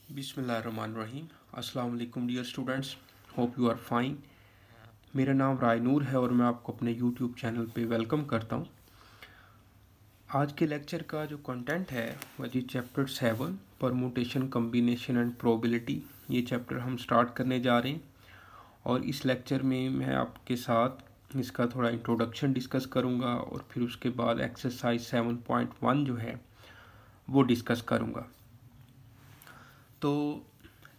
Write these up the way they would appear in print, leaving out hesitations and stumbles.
बिस्मिल्लाहिर्रहमानिर्रहीम। अस्सलाम वालेकुम dear students, hope you are fine. मेरा नाम रायनूर है और मैं आपको अपने यूट्यूब चैनल पे वेलकम करता हूँ। आज के लेक्चर का जो कंटेंट है वह जी chapter 7 permutation combination and probability, ये चैप्टर हम स्टार्ट करने जा रहे हैं। और इस लेक्चर में मैं आपके साथ इसका थोड़ा इंट्रोडक्शन डिस्कस करूँगा और फिर उसके बाद एक्सरसाइज 7.1 जो है वो डिस्कस करूँगा। तो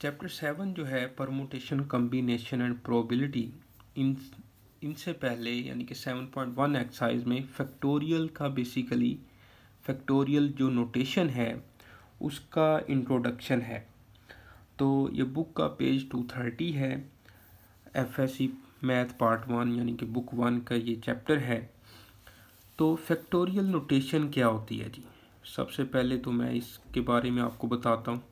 चैप्टर 7 जो है परमुटेशन कम्बिनेशन एंड प्रोबेबिलिटी, इनसे पहले यानी कि 7.1 एक्सरसाइज में फैक्टोरियल का बेसिकली फैक्टोरियल जो नोटेशन है उसका इंट्रोडक्शन है। तो ये बुक का पेज 230 है, FSC मैथ पार्ट 1 यानी कि बुक 1 का ये चैप्टर है। तो फैक्टोरियल नोटेशन क्या होती है जी? सबसे पहले तो मैं इसके बारे में आपको बताता हूँ।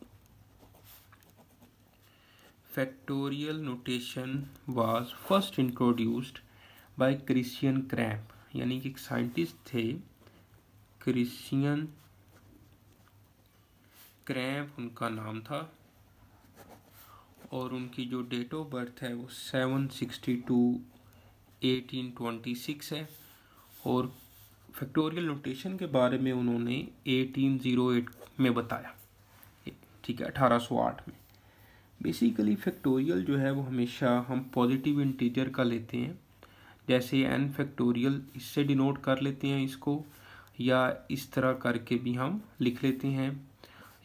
Factorial notation was first introduced by Christian Kramp, यानी कि एक साइंटिस्ट थे क्रिश्चियन क्रैम्प उनका नाम था, और उनकी जो डेट ऑफ बर्थ है वो 7/62/1826 है। और फैक्टोरियल नोटेशन के बारे में उन्होंने 1808 में बताया, ठीक है, 1808 में। बेसिकली फैक्टोरियल जो है वो हमेशा हम पॉजिटिव इंटीजर का लेते हैं, जैसे n फैक्टोरियल इससे डिनोट कर लेते हैं इसको, या इस तरह करके भी हम लिख लेते हैं,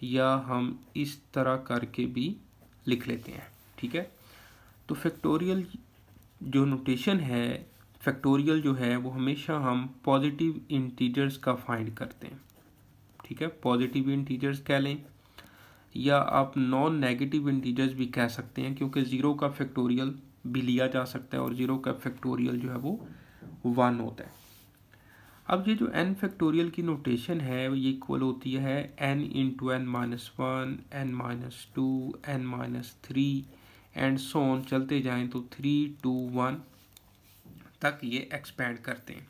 या हम इस तरह करके भी लिख लेते हैं, ठीक है। तो फैक्टोरियल जो नोटेशन है, फैक्टोरियल जो है वो हमेशा हम पॉजिटिव इंटीजर्स का फाइंड करते हैं, ठीक है। पॉजिटिव इंटीजर्स कह लें या आप नॉन नेगेटिव इंटीजर्स भी कह सकते हैं, क्योंकि ज़ीरो का फैक्टोरियल भी लिया जा सकता है और ज़ीरो का फैक्टोरियल जो है वो 1 होता है। अब ये जो n फैक्टोरियल की नोटेशन है ये इक्वल होती है n into n minus 1, n minus 2, n minus 3 and so on, चलते जाएं तो 3, 2, 1 तक ये एक्सपेंड करते हैं।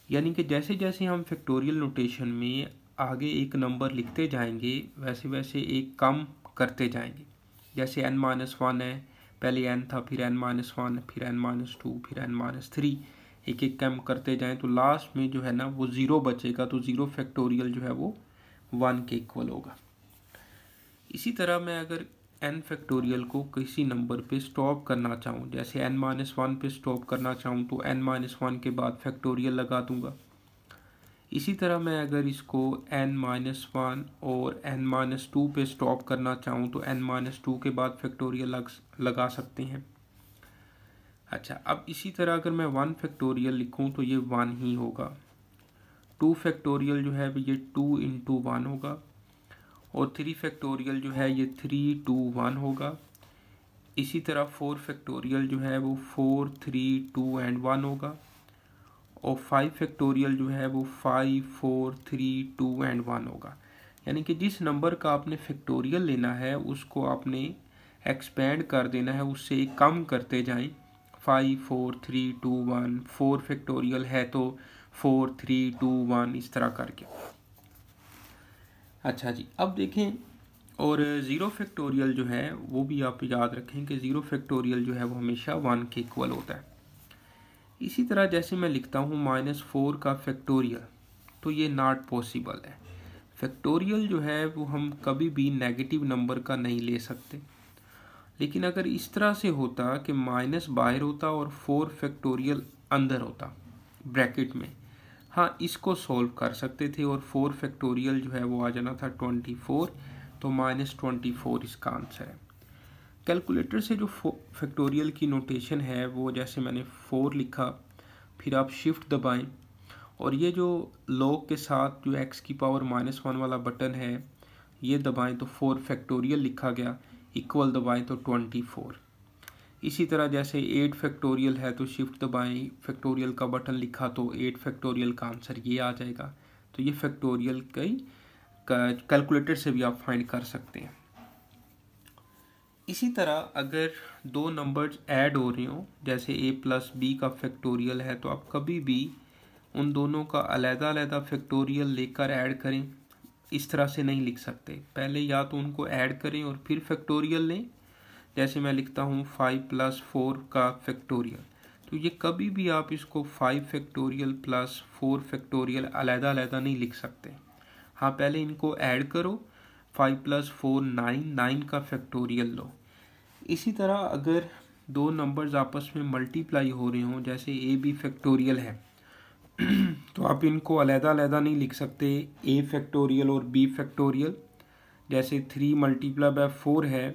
यानी कि जैसे जैसे हम फैक्टोरियल नोटेशन में आगे एक नंबर लिखते जाएंगे वैसे वैसे एक कम करते जाएंगे। जैसे n माइनस 1 है, पहले n था, फिर n माइनस 1, फिर n माइनस 2, फिर n माइनस 3, एक एक कम करते जाएं तो लास्ट में जो है ना वो 0 बचेगा। तो 0 फैक्टोरियल जो है वो 1 के इक्वल होगा। इसी तरह मैं अगर n फैक्टोरियल को किसी नंबर पे स्टॉप करना चाहूँ, जैसे n माइनस 1 पे स्टॉप करना चाहूँ तो n माइनस 1 के बाद फैक्टोरियल लगा दूंगा। इसी तरह मैं अगर इसको n माइनस 1 और n माइनस 2 पे स्टॉप करना चाहूँ तो n माइनस 2 के बाद फैक्टोरियल लगा सकते हैं। अच्छा, अब इसी तरह अगर मैं 1 फैक्टोरियल लिखूँ तो ये 1 ही होगा। 2 फैक्टोरियल जो है ये 2 इंटू 1 होगा, और 3 फैक्टोरियल जो है ये 3, 2, 1 होगा। इसी तरह 4 फैक्टोरियल जो है वो 4, 3, 2 एंड 1 होगा, और 5 फैक्टोरियल जो है वो 5, 4, 3, 2 एंड 1 होगा। यानी कि जिस नंबर का आपने फैक्टोरियल लेना है उसको आपने एक्सपेंड कर देना है, उससे कम करते जाएं। 5, 4, 3, 2, 1, 4 फैक्टोरियल है तो 4, 3, 2, 1 इस तरह करके। अच्छा जी, अब देखें, और 0 फैक्टोरियल जो है वो भी आप याद रखें कि 0 फैक्टोरियल जो है वो हमेशा 1 के इक्वल होता है। इसी तरह जैसे मैं लिखता हूँ -4 का फैक्टोरियल, तो ये नॉट पॉसिबल है। फैक्टोरियल जो है वो हम कभी भी नेगेटिव नंबर का नहीं ले सकते। लेकिन अगर इस तरह से होता कि माइनस बाहर होता और 4 फैक्टोरियल अंदर होता ब्रैकेट में, हाँ इसको सॉल्व कर सकते थे, और 4 फैक्टोरियल जो है वो आ जाना था 24, तो -24 इसका आंसर है। कैलकुलेटर से जो फैक्टोरियल की नोटेशन है वो, जैसे मैंने 4 लिखा, फिर आप शिफ्ट दबाएं और ये जो लॉग के साथ जो x की पावर -1 वाला बटन है ये दबाएं तो 4 फैक्टोरियल लिखा गया, इक्वल दबाएं तो 24। इसी तरह जैसे 8 फैक्टोरियल है तो शिफ्ट दबाएं, फैक्टोरियल का बटन लिखा तो 8 फैक्टोरियल का आंसर ये आ जाएगा। तो ये फैक्टोरियल कैलकुलेटर से भी आप फाइंड कर सकते हैं। इसी तरह अगर दो नंबर्स ऐड हो रहे हो, जैसे a प्लस बी का फैक्टोरियल है, तो आप कभी भी उन दोनों का अलग-अलग फैक्टोरियल लेकर ऐड करें। इस तरह से नहीं लिख सकते। पहले या तो उनको ऐड करें और फिर फैक्टोरियल लें, जैसे मैं लिखता हूँ 5 + 4 का फैक्टोरियल। तो ये कभी भी आप इसको 5 फैक्टोरियल + 4 फैक्टोरियल अलग-अलग नहीं लिख सकते। हाँ, पहले इनको ऐड करो, 5 + 4 9, 9 का फैक्टोरियल लो। इसी तरह अगर दो नंबर्स आपस में मल्टीप्लाई हो रहे हों, जैसे ए बी फैक्टोरियल है, तो आप इनको अलग-अलग नहीं लिख सकते, ए फैक्टोरियल और बी फैक्टोरियल। जैसे 3 × 4 है,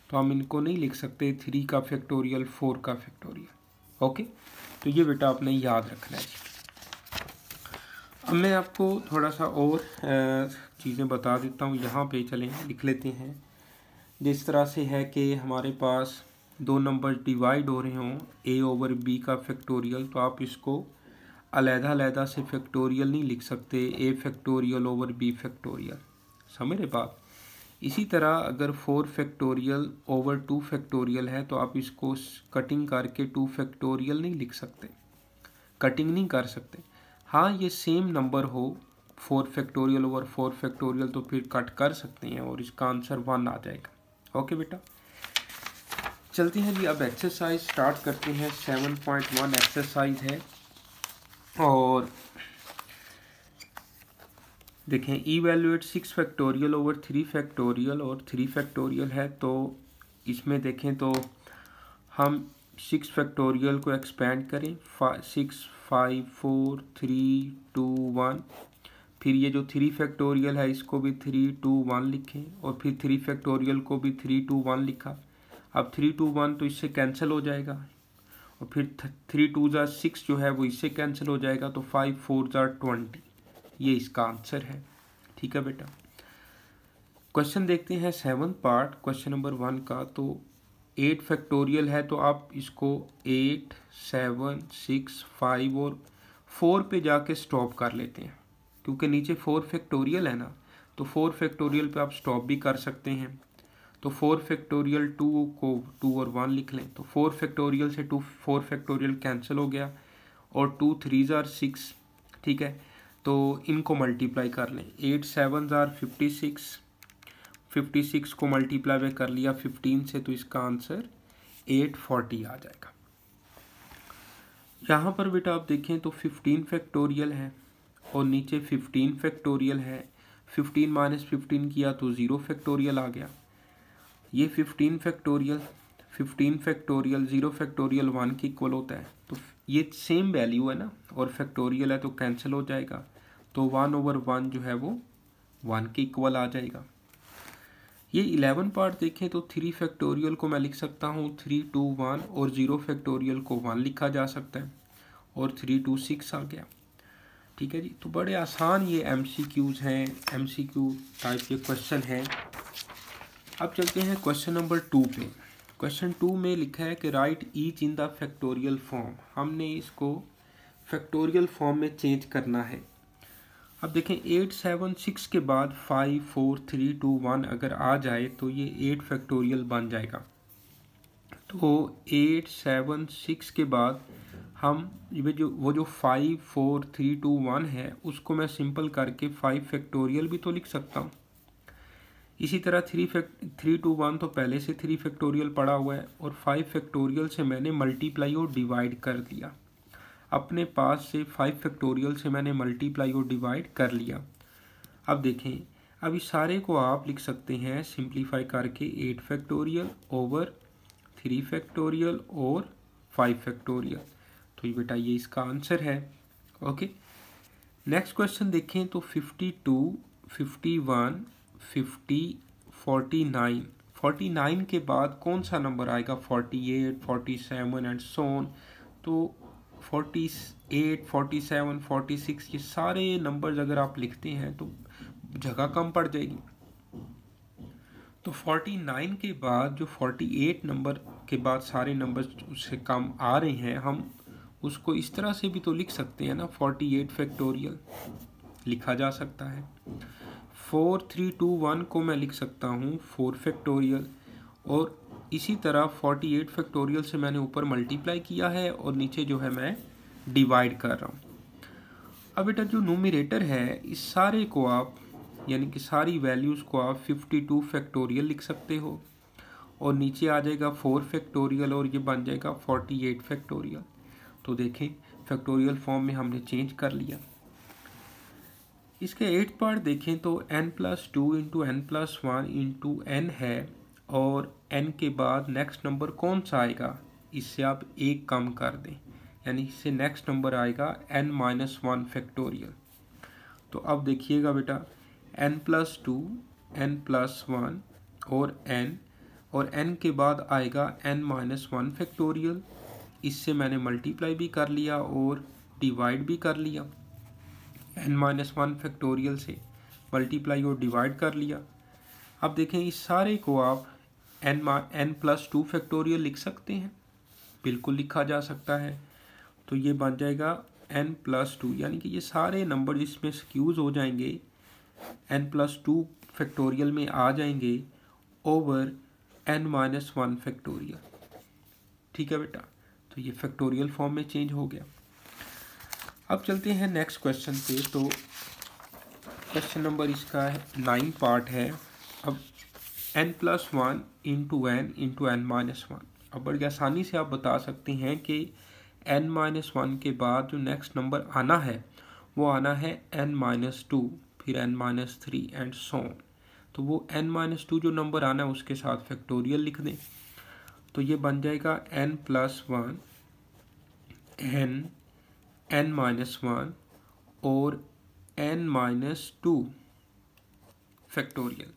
तो हम इनको नहीं लिख सकते 3 का फैक्टोरियल 4 का फैक्टोरियल। ओके, तो ये बेटा आपने याद रखना है। अब मैं आपको थोड़ा सा और चीज़ें बता देता हूँ। यहाँ पे चलें लिख लेते हैं। जिस तरह से है कि हमारे पास दो नंबर डिवाइड हो रहे हों a/b का फैक्टोरियल, तो आप इसको अलग-अलग से फैक्टोरियल नहीं लिख सकते, a फैक्टोरियल / b फैक्टोरियल। समझ रहे बात? इसी तरह अगर 4 फैक्टोरियल / 2 फैक्टोरियल है, तो आप इसको कटिंग करके 2 फैक्टोरियल नहीं लिख सकते, कटिंग नहीं कर सकते। हाँ, ये सेम नंबर हो 4 फैक्टोरियल / 4 फैक्टोरियल, तो फिर कट कर सकते हैं और इसका आंसर 1 आ जाएगा। ओके बेटा, चलते हैं जी। अब एक्सरसाइज स्टार्ट करते हैं। 7.1 एक्सरसाइज है और देखें, इवैल्यूएट 6 फैक्टोरियल / 3 फैक्टोरियल और 3 फैक्टोरियल है। तो इसमें देखें तो हम 6 फैक्टोरियल को एक्सपेंड करें, 6 5 4 3 2 1। फिर ये जो 3 फैक्टोरियल है इसको भी 3 2 1 लिखें और फिर 3 फैक्टोरियल को भी 3 2 1 लिखा। अब 3 2 1 तो इससे कैंसिल हो जाएगा और फिर 3 2 6 जो है वो इससे कैंसिल हो जाएगा, तो 5 4 20। ये इसका आंसर है। ठीक है बेटा, क्वेश्चन देखते हैं 7th पार्ट क्वेश्चन नंबर 1 का। तो 8 फैक्टोरियल है, तो आप इसको 8 7 6 5 और 4 पे जाके स्टॉप कर लेते हैं, क्योंकि नीचे 4 फैक्टोरियल है ना, तो 4 फैक्टोरियल पे आप स्टॉप भी कर सकते हैं। तो 4 फैक्टोरियल 2 को 2 और 1 लिख लें, तो 4 फैक्टोरियल से 4 फैक्टोरियल कैंसिल हो गया और 2 3 6। ठीक है, तो इनको मल्टीप्लाई कर लें। 8 7 56, 56 को मल्टीप्लाई कर लिया 15 से, तो इसका आंसर 840 आ जाएगा। यहाँ पर बेटा आप देखें तो 15 फैक्टोरियल है और नीचे 15 फैक्टोरियल है। 15 - 15 किया तो 0 फैक्टोरियल आ गया। ये 15 फैक्टोरियल 0 फैक्टोरियल 1 के इक्वल होता है, तो ये सेम वैल्यू है ना, और फैक्टोरियल है तो कैंसिल हो जाएगा, तो 1/1 जो है वो 1 के इक्वल आ जाएगा। ये 11 पार्ट देखें तो 3 फैक्टोरियल को मैं लिख सकता हूँ 3 2 1 और 0 फैक्टोरियल को 1 लिखा जा सकता है और 3 2 6 आ गया। ठीक है जी, तो बड़े आसान ये MCQs हैं, MCQ टाइप के क्वेश्चन हैं। अब चलते हैं क्वेश्चन नंबर 2 पे। क्वेश्चन 2 में लिखा है कि right each in the factorial form. हमने इसको फैक्टोरियल फॉर्म में चेंज करना है। अब देखें 8 7 6 के बाद 5 4 3 2 1 अगर आ जाए तो ये 8 फैक्टोरियल बन जाएगा। तो 8 7 6 के बाद हम वो जो 5 4 3 2 1 है उसको मैं सिंपल करके 5 फैक्टोरियल भी तो लिख सकता हूँ। इसी तरह 3 2 1 तो पहले से 3 फैक्टोरियल पड़ा हुआ है और 5 फैक्टोरियल से मैंने मल्टीप्लाई और डिवाइड कर दिया। अपने पास से 5 फैक्टोरियल से मैंने मल्टीप्लाई और डिवाइड कर लिया। अब देखें, अब इस सारे को आप लिख सकते हैं सिंप्लीफाई करके 8 फैक्टोरियल / 3 फैक्टोरियल और 5 फैक्टोरियल। तो ये बेटा ये इसका आंसर है। ओके, नेक्स्ट क्वेश्चन देखें तो 52 51 50 49 49 के बाद कौन सा नंबर आएगा? 48 47 एंड सो ऑन। तो 48 47 46 ये सारे नंबर्स अगर आप लिखते हैं तो जगह कम पड़ जाएगी। तो 49 के बाद जो 48 नंबर के बाद सारे नंबर्स उससे कम आ रहे हैं, हम उसको इस तरह से भी तो लिख सकते हैं ना, 48 फैक्टोरियल लिखा जा सकता है। 4 3 2 1 को मैं लिख सकता हूँ 4 फैक्टोरियल, और इसी तरह 48 फैक्टोरियल से मैंने ऊपर मल्टीप्लाई किया है और नीचे जो है मैं डिवाइड कर रहा हूँ। अब बेटा जो न्यूमरेटर है इस सारे को आप यानी कि सारी वैल्यूज़ को आप 52 फैक्टोरियल लिख सकते हो और नीचे आ जाएगा 4 फैक्टोरियल और ये बन जाएगा 48 फैक्टोरियल। तो देखें फैक्टोरियल फॉर्म में हमने चेंज कर लिया। इसके 8th पार्ट देखें तो n+2 into n+1 into n है और n के बाद नेक्स्ट नंबर कौन सा आएगा, इससे आप एक कम कर दें, यानी इससे नेक्स्ट नंबर आएगा n-1 फैक्टोरियल। तो अब देखिएगा बेटा n+2 n+1 और n के बाद आएगा n-1 फैक्टोरियल। इससे मैंने मल्टीप्लाई भी कर लिया और डिवाइड भी कर लिया, n-1 फैक्टोरियल से मल्टीप्लाई और डिवाइड कर लिया। अब देखें इस सारे को आप n+2 फैक्टोरियल लिख सकते हैं, बिल्कुल लिखा जा सकता है। तो ये बन जाएगा n+2, यानी कि ये सारे नंबर जिसमें स्क्यूज हो जाएंगे n+2 फैक्टोरियल में आ जाएंगे ओवर n-1 फैक्टोरियल। ठीक है बेटा, तो ये फैक्टोरियल फॉर्म में चेंज हो गया। अब चलते हैं नेक्स्ट क्वेश्चन पे। तो क्वेश्चन नंबर इसका 9 पार्ट है। अब n+1 into n into n-1। अब बड़ी आसानी से आप बता सकते हैं कि n-1 के बाद जो नेक्स्ट नंबर आना है वो आना है n-2, फिर n-3 एंड सो ऑन। तो वो n-2 जो नंबर आना है उसके साथ फैक्टोरियल लिख दें। तो ये बन जाएगा n+1 n-1 और n-2 फैक्टोरियल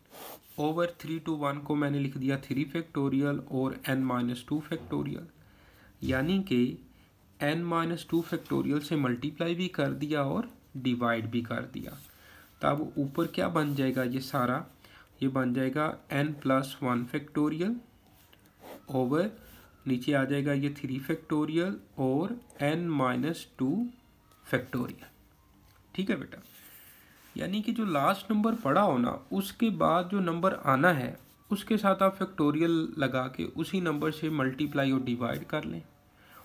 ओवर 3 to 1 को मैंने लिख दिया 3 फैक्टोरियल और n-2 फैक्टोरियल, यानी कि n-2 फैक्टोरियल से मल्टीप्लाई भी कर दिया और डिवाइड भी कर दिया। तब ऊपर क्या बन जाएगा, ये सारा ये बन जाएगा n+1 फैक्टोरियल ओवर नीचे आ जाएगा ये 3 फैक्टोरियल और n-2 फैक्टोरियल। ठीक है बेटा, यानी कि जो लास्ट नंबर पड़ा हो ना उसके बाद जो नंबर आना है उसके साथ आप फैक्टोरियल लगा के उसी नंबर से मल्टीप्लाई और डिवाइड कर लें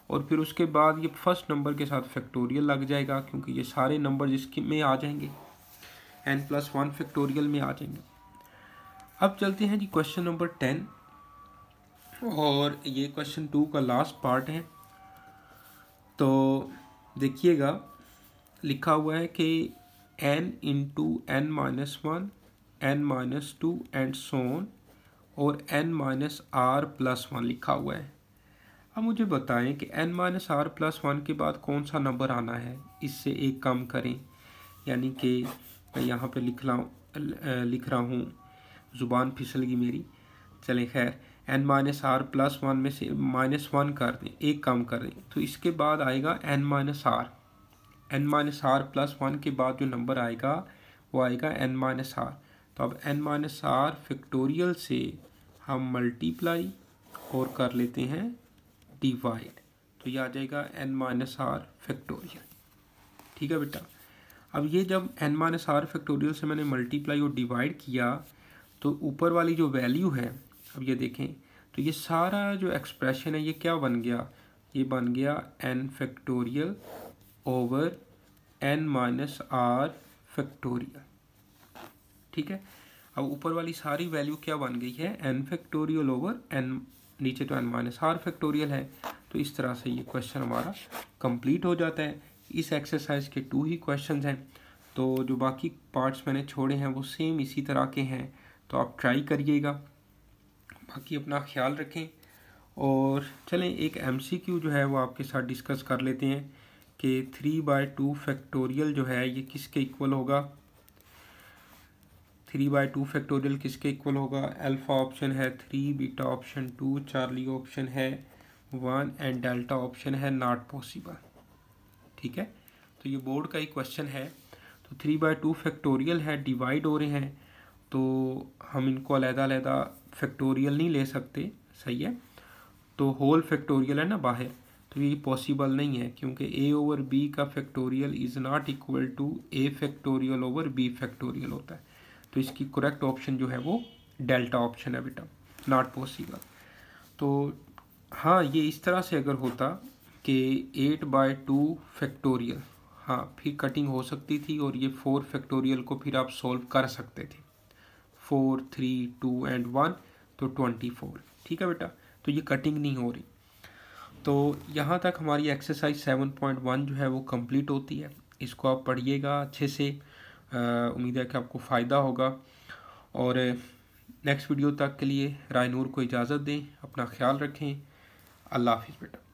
और फिर उसके बाद ये फर्स्ट नंबर के साथ फैक्टोरियल लग जाएगा, क्योंकि ये सारे नंबर जिसके में आ जाएंगे n+1 फैक्टोरियल में आ जाएंगे। अब चलते हैं जी क्वेश्चन नंबर 10 और ये क्वेश्चन 2 का लास्ट पार्ट है। तो देखिएगा लिखा हुआ है कि n into n-1 n-2 and so on और n-r+1 लिखा हुआ है। अब मुझे बताएं कि n-r+1 के बाद कौन सा नंबर आना है, इससे एक कम करें, यानी कि मैं यहाँ पे लिख रहा हूँ, ज़ुबान फिसल गई मेरी, चलें खैर n-r+1 में से -1 कर दें, एक कम कर दें, तो इसके बाद आएगा n-r+1 के बाद जो नंबर आएगा वो आएगा n-r। तो अब n-r फैक्टोरियल से हम मल्टीप्लाई और कर लेते हैं डिवाइड, तो ये आ जाएगा n-r फैक्टोरियल। ठीक है बेटा, अब ये जब n-r फैक्टोरियल से मैंने मल्टीप्लाई और डिवाइड किया तो ऊपर वाली जो वैल्यू है, अब ये देखें तो ये सारा जो एक्सप्रेशन है ये क्या बन गया, ये बन गया n factorial over n-r factorial. ठीक है, अब ऊपर वाली सारी वैल्यू क्या बन गई है, n फैक्टोरियल ओवर n, नीचे तो n-r फैक्टोरियल है। तो इस तरह से ये क्वेश्चन हमारा कंप्लीट हो जाता है। इस एक्सरसाइज के 2 ही क्वेश्चंस हैं, तो जो बाकी पार्ट्स मैंने छोड़े हैं वो सेम इसी तरह के हैं, तो आप ट्राई करिएगा। बाकी अपना ख्याल रखें और चलें एक MCQ जो है वो आपके साथ डिस्कस कर लेते हैं कि 3/2 फैक्टोरियल जो है ये किसके इक्वल होगा। 3/2 फैक्टोरियल किसके इक्वल होगा, अल्फा ऑप्शन है 3, बीटा ऑप्शन 2, चार्ली ऑप्शन है 1 एंड डेल्टा ऑप्शन है नॉट पॉसिबल। ठीक है, तो ये बोर्ड का ही क्वेश्चन है। तो 3/2 फैक्टोरियल है, डिवाइड हो रहे हैं, तो हम इनको अलग-अलग फैक्टोरियल नहीं ले सकते, सही है। तो होल फैक्टोरियल है ना बाहर, तो ये पॉसिबल नहीं है क्योंकि a ओवर b का factorial is not equal to a factorial over b factorial होता है। तो इसकी करेक्ट ऑप्शन जो है वो डेल्टा ऑप्शन है बेटा, नॉट पॉसिबल। तो हाँ, ये इस तरह से अगर होता कि 8/2 फैक्टोरियल हाँ फिर कटिंग हो सकती थी और ये 4 फैक्टोरियल को फिर आप सॉल्व कर सकते थे। 4, 3, 2 एंड 1 तो 24। ठीक है बेटा, तो ये कटिंग नहीं हो रही। तो यहाँ तक हमारी एक्सरसाइज 7.1 जो है वो कंप्लीट होती है। इसको आप पढ़िएगा अच्छे से, उम्मीद है कि आपको फ़ायदा होगा। और नेक्स्ट वीडियो तक के लिए रायनूर को इजाज़त दें, अपना ख्याल रखें। अल्लाह हाफिज़ बेटा।